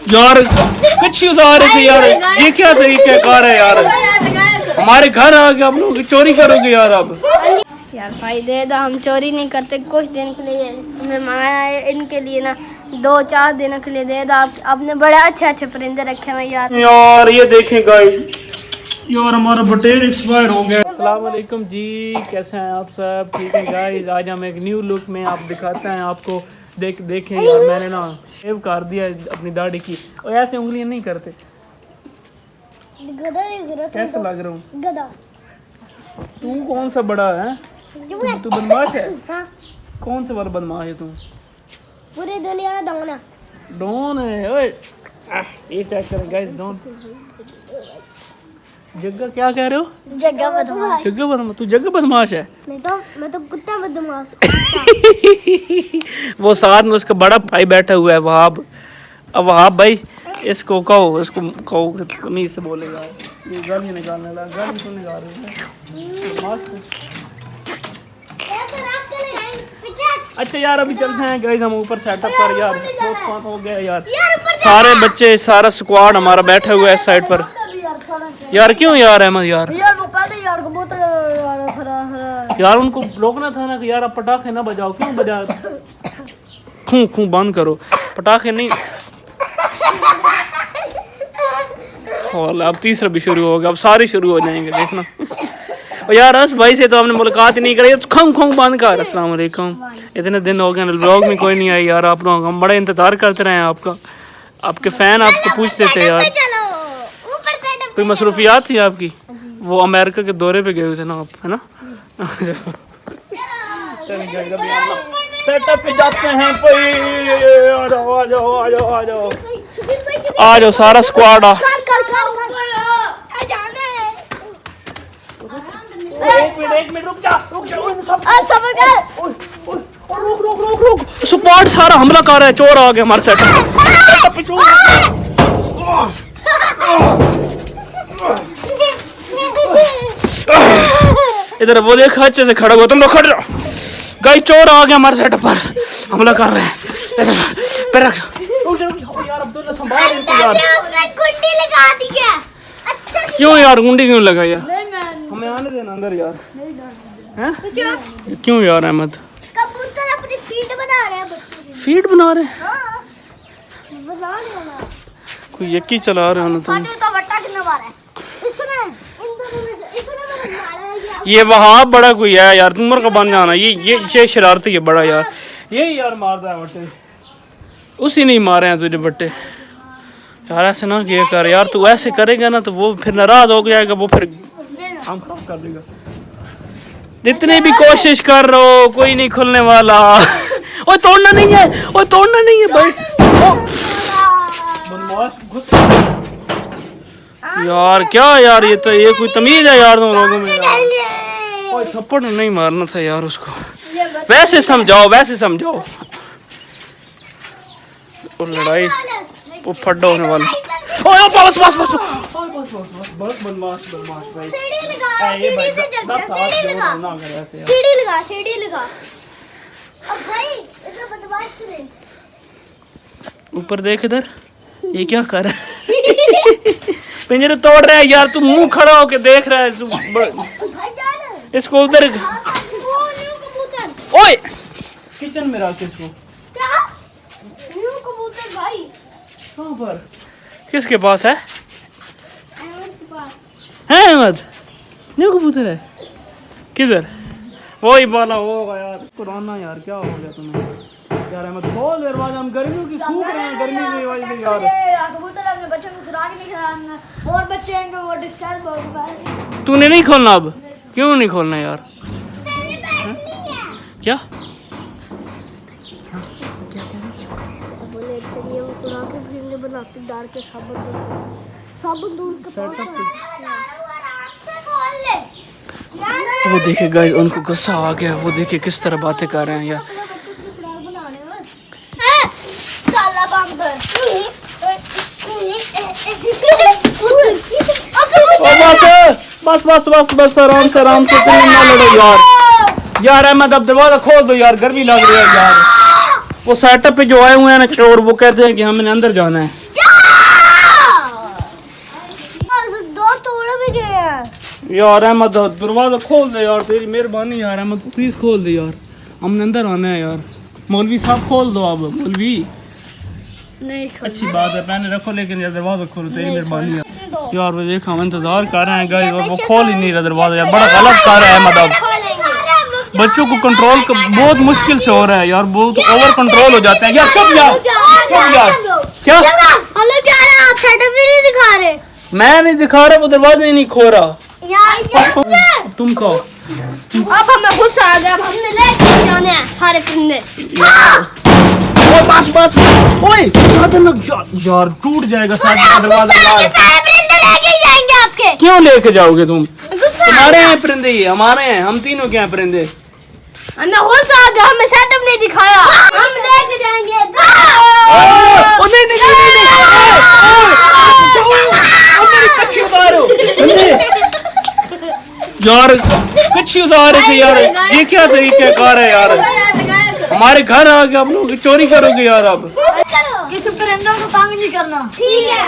यार कुछ उतार रहे थे यार, ये क्या तरीका कार है यार, हमारे घर आ गए, हम लोग चोरी करोगे यार अब। यार भाई दे दो, हम चोरी नहीं करते, कुछ दिन के लिए हमें मंगाया है, इनके लिए ना 2-4 दिनों के लिए दे दो। आपने बड़े अच्छे अच्छे परिंदे रखे हैं यार। यार ये देखें गाइस, यार हमारा बटेर एक्सपायर हो गया। अस्सलाम वालेकुम जी, कैसे हैं आप सब? ठीक है गाइस, आज हम एक न्यू लुक में आप दिखाते हैं आपको। देखें यार, मैंने ना शेव कर दिया अपनी दाढ़ी की, और ऐसे उंगलियां नहीं करते। कैसा लग रहा हूँ? तू कौन सा बड़ा है? तू बदमाश है? हाँ। कौन सा वाला बदमाश है तू? पूरी दुनिया का डॉन है। डॉन है? ओए ये चेक कर गाइस, डॉन। जग्गा क्या कह रहे हो? जग्गा बदमाश। जग्गा बदमाश? तू जग्गा बदमाश है? मैं तो कुत्ता बदमाश। वो साथ में उसका बड़ा भाई बैठा हुआ है वहाब। अब वहाब भाई इसको कहो, तमीज से बोलेगा। ये गाली निकालने लगा, गाली क्यों निकाल रहे हो? अच्छा यार अभी चलते हैं गाइस हम ऊपर सेटअप पर। यार बहुत फन हो गया यार, सारे बच्चे सारा स्क्वाड हमारा बैठा हुआ है इस साइड पर। यार क्यों यार अहमद यार? यार उनको रोकना था ना कि यार अब पटाखे ना बजाओ। क्यों बजा? खूं बंद करो, पटाखे नहीं। और अब तीसरा भी शुरू होगा, अब सारे शुरू हो जाएंगे देखना। और यार अस भाई से तो हमने मुलाकात ही नहीं करी, तो खंग बंद कर। अस्सलाम वालेकुम, इतने दिन हो गए व्लॉग में कोई नहीं आई यार आप लोग, हम बड़ा इंतजार करते रहे हैं आपका। आपके फैन आपको पूछते थे यार, कोई मसरूफियात थी आपकी? वो अमेरिका के दौरे पे गए हुए थे ना आप, है ना? सेटअप पे जाते हैं, आ जाओ सारा स्क्वाड आ। एक मिनट रुक जा। रुक। स्क्वाड सारा हमला कर रहा है, चोर आ गया हमारे सेटअप पे। चोर इधर वो देख, अच्छे से खड़ा हुआ, तुम लोग खड़े रहो। गाइस चोर आ गया हमारे सेटअप पर, हमला कर रहे हैं। पैर रख यार, अब्दुल्ला संभाल यार। कुंडी लगा दी है। अच्छा क्यों यार गुंडी क्यों लगाई यार? हमें आने देना अंदर यार। हैं? क्यों यार अहमद? कबूतर अपनी फीड बना रहे हैं, फीड बना रहे हैं? हाँ, बना रहे हैं। कोई यकी चला रहे हो ना तुम? तो वट्टा कितना मारा है इसने? इसने मारा है। ये वहाँ बड़ा कोई है यार, तुम का बन जाना। ये शरारती है बड़ा यार, ये यार मारता है बट्टे। उसी नहीं मारे हैं तुझे बट्टे यार, ऐसे ना किया कर यार। तू ऐसे करेगा ना तो वो फिर नाराज हो जाएगा, वो फिर हम खराब कर देगा। जितनी भी कोशिश कर रहे हो कोई नहीं खुलने वाला। ओए तोड़ना नहीं है, ओए तोड़ना नहीं है भाई। यार क्या यार, ये तो ये कोई तमीज है यार तुम लोगों में यार। ओए थप्पड़ नहीं मारना था यार उसको, वैसे समझाओ। वो लड़ाई वो फड्डा होने वाला। ओए बस बदमाश भाई। सीढ़ी लगा। अब भाई इतना बदमाश क्यों है? ऊपर देख इधर, ये क्या कर रहा है? पिंजरे तोड़ रहा है यार, तू मुंह खड़ा होके देख रहा है तू। इसको उधर, ओए किचन में रख इसको। क्या न्यू कबूतर भाई? कहाँ पर? किसके पास है? अहमद के पास है। अहमद न्यू कबूतर है? किधर? वही वाला होगा यार, पुराना यार। क्या हो गया तुम्हें यार? अहमद खोल दरवाजा, हम गर्मियों की सूख रहे हैं, गर्मी की वजह से यार। कबूतर अपने बच्चों को खुराक नहीं खिलाना, और बच्चे आएंगे वो डिस्टर्ब होगा। तूने नहीं खोलना अब? क्यों नहीं खोलना यार? क्या डाल के साबुन दूर के वो देखे गाइस, उनको गुस्सा आ गया। वो देखे किस तरह बातें कर रहे हैं यार। बस आराम से ना लड़ो यार। यार अहमद अब दरवाजा खोल दो यार, गर्मी लग रही है यार। वो सेटअप पे जो आए हुए हैं ना चोर, वो कहते हैं कि हमें अंदर जाना है। भी गया यार अहमद दरवाजा खोल दे यार, तेरी मेहरबानी यार अहमद, प्लीज खोल दे यार, हमने अंदर आना है यार। मौलवी साहब खोल दो आप, मौलवी। नहीं अच्छी बात है, पहले रखो लेकिन यार दरवाजा खोलो, तेरी मेहरबानी है यार। वो देखो हम इंतजार कर रहे हैं गाइस, और वो खोल ही नहीं रहा दरवाजा यार, बड़ा गलत कर रहा है अहमद। अब बच्चों को कंट्रोल बहुत मुश्किल से हो रहा है यार, बहुत ओवर कंट्रोल हो जाते हैं यार। चुप यार, चुप यार। क्या हम लोग क्या रहे, आप सेटअप भी नहीं दिखा रहे। मैं नहीं दिखा रहा, वो दरवाजा ही नहीं खो रहा। तुम कहो। अब हमें गुस्सा आ गया, अब हमने लेके जाने हैं सारे परिंदे। बस बस ओए यार टूट जाएगा सारा दरवाजा यार। सारे परिंदे लेके जाएंगे आपके। क्यों लेके जाओगे तुम? गुस्सा तुम्हारे हैं परिंदे, ये हमारे हैं, हम तीनों के हैं परिंदे। हमें गुस्सा आ गया, हमें सेटअप नहीं दिखाया, हम लेके जाएंगे। ओ नहीं नहीं नहीं मेरी कच्ची उतारो यार, कच्ची उतार रहे थे यार, ये क्या तरीका कार है यार? हमारे घर आ गए, आप लोग चोरी करोगे यार। अब किसी परिंदों को तंग नहीं करना, ठीक है?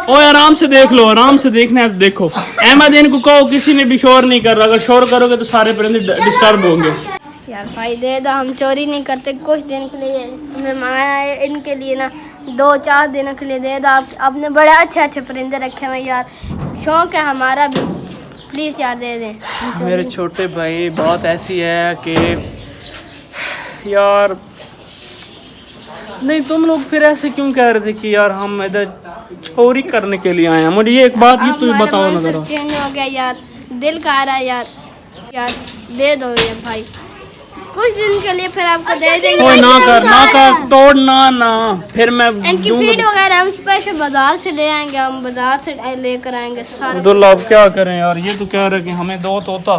ओए आराम से देख लो, आराम से देखना है तो देखो। अहमद इनको कहो किसी ने भी शोर नहीं कर रहा, अगर शोर करोगे तो सारे परिंदे डिस्टर्ब होंगे। यार भाई दे दो, हम चोरी नहीं करते, कुछ दिन के लिए हमें मंगाया है, इनके लिए ना 2-4 दिन के लिए दे दो। आपने बड़े अच्छे अच्छे परिंदे रखे हुए यार, शौक है हमारा भी, प्लीज़ यार दे दें। मेरे छोटे भाई बात ऐसी है कि यार नहीं, तुम लोग फिर ऐसे क्यों कह रहे थे कि यार हम इधर चोरी करने के लिए आए हैं? मुझे ये एक बात ये तुम बताओ ना जरा। चेंज हो गया यार, दिल का आ रहा है यार, यार दे दो यार भाई, कुछ दिन के लिए फिर आपको दे देंगे। ओए ना कर तोड़ना ना, फिर मैं इनकी फीड वगैरह हम स्पेशल बाजार से ले आएंगे, हम बाजार से लेकर आएंगे सारा। अब्दुल्ला अब क्या करें यार, ये तो कह रहे कि हमें दो तोता,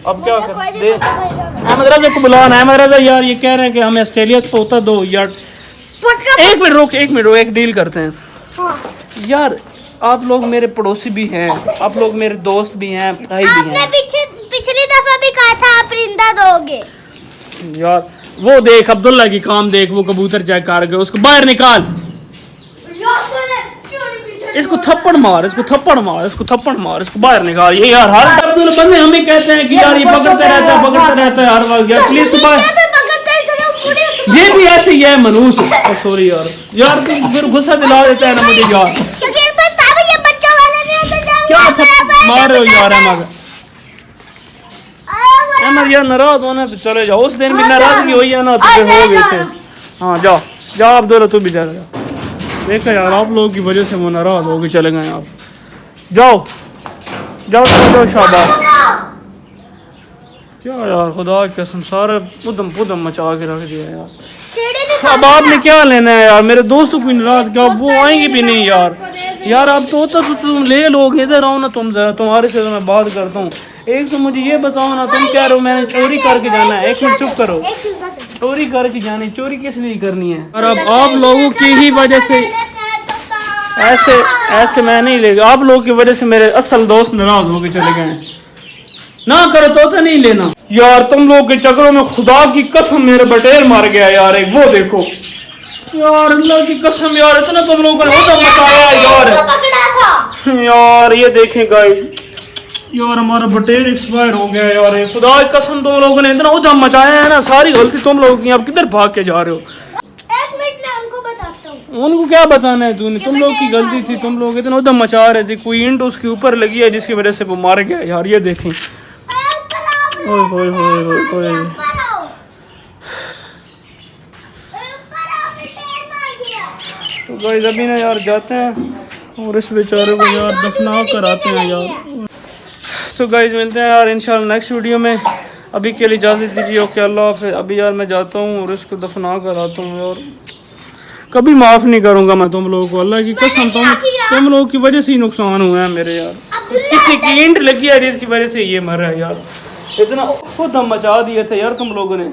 अब क्या करें? दे अहमद रजा को बुलाना। अहमद रजा यार ये कह रहे हैं कि हमें ऑस्ट्रेलिया का तोता दो यार। एक मिनट रोक, एक डील करते हैं यार। आप लोग मेरे पड़ोसी भी हैं, आप लोग मेरे दोस्त भी हैं, भाई भी हैं। पिछली दफा भी कहा था आप परिंदा दोगे यार। वो देख अब्दुल्ला की काम देख, वो कबूतर चेक कर गए, उसको बाहर निकाल, इसको थप्पड़ मार, इसको थप्पड़ मार, इसको थप्पड़ मार, इसको बाहर निकाल। ये यार हर अब्दुल्ला बंदे हमें कहते हैं कि यार ये पकड़ता रहता है हर वक्त यार, प्लीज तो बाहर। ये भी ऐसे ही है मनूस। सॉरी यार, यार तुम फिर गुस्सा दिला देता है ना मुझे यार। क्या मार रहे हो यार अहमद? अहमद यार नाराज होना तो चले जाओ, उस दिन भी नाराजगी हुई है ना तो फिर हो गए थे। हाँ जाओ जाओ अब्दुल्ला, तू भी जा। देखा यार आप लोगों की वजह से वो नाराज हो गए, चले गए आप। जाओ जाओ जाओ शाबाश। क्या यार खुदा की कसम, सारे उदम मचा के रख दिया यार। अब आपने क्या लेना है यार, मेरे दोस्तों को नाराज क्या, वो आएंगे भी नहीं यार। यार अब तो होता तो तुम ले लोग, इधर आओ ना तुम जरा, तुम्हारे से तो मैं बात करता हूँ। एक तो मुझे ये बताओ ना, तुम कह रहे हो मैंने चोरी करके जाना है। एक मिनट चुप करो, चोरी करके जानी, चोरी किस लिए करनी है? और अब आप लोगों की ही वजह से ऐसे मैं नहीं लेगा, आप लोगों की वजह से मेरे असल दोस्त नाराज होके चले गए। ना करो तो नहीं लेना यार, तुम लोग के चक्करों में खुदा की कसम मेरे बटेर मार गया यार। एक वो देखो यार, अल्लाह की कसम यार, इतना तुम लोगों ने उधर मचाया यार। यार ये देखें गाइस, यार हमारा बटेर एक्सपायर हो गया यार। खुदा की कसम तुम लोगों ने इतना उधर मचाया है ना, सारी गलती तुम लोगों की। आप किधर भाग के जा रहे हो? एक मिनट में उनको बताता हूँ। उनको क्या बताना है तूने? तुम लोग की गलती थी, तुम लोग इतना उधर मचा रहे थे। कोई ईंट उसके ऊपर लगी है जिसकी वजह से वो मार गया यार। ये देखें, ओए होए होए होए होए। तो गाइस अभी ना यार जाते हैं और इस बेचारे को यार दफना कर आते हैं यार। तो गाइस मिलते हैं यार इंशाल्लाह नेक्स्ट वीडियो में। अभी के लिए इजाज़त दीजिए, ओके अल्लाह हाफ़िज़। अभी यार मैं जाता हूँ और इसको दफना कर आता हूँ यार। कभी माफ़ नहीं करूँगा मैं तुम लोगों को, अल्लाह की कसम। तुम लोगों की वजह से ही नुकसान हुआ है मेरे यार। किसी की ईंट लगी है जिसकी वजह से ये मर रहा है यार। इतना खुद हम मचा दिए थे यार तुम लोगों ने।